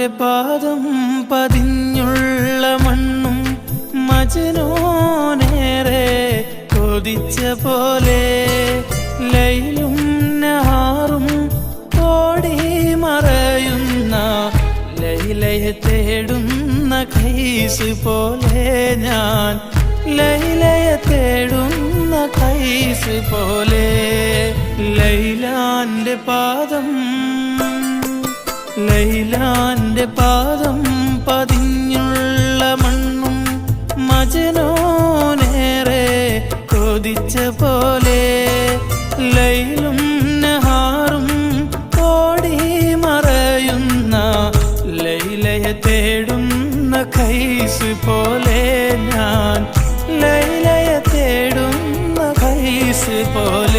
ലൈലാന്റെ പാദം പതിഞ്ഞുള്ള മണ്ണും മജ്നൂനേറെ കൊതിച്ച പോലെ ലൈലും നഹാറും ഓടി മറയുന്ന ലൈലയെ തേടുന്ന ഖൈസ് പോലെ ഞാൻ ലൈലയെ തേടുന്ന ഖൈസ് പോലെ ലൈലാന്റെ പാദം പതിഞ്ഞുള്ള മണ്ണും മജ്നൂനേറെ കൊതിച്ച പോലെ ലൈലും നഹാറും ഓടി മറയുന്ന ലൈലയെ തേടുന്ന ഖൈസ് പോലെ ഞാൻ ലൈലയെ തേടുന്ന ഖൈസ് പോലെ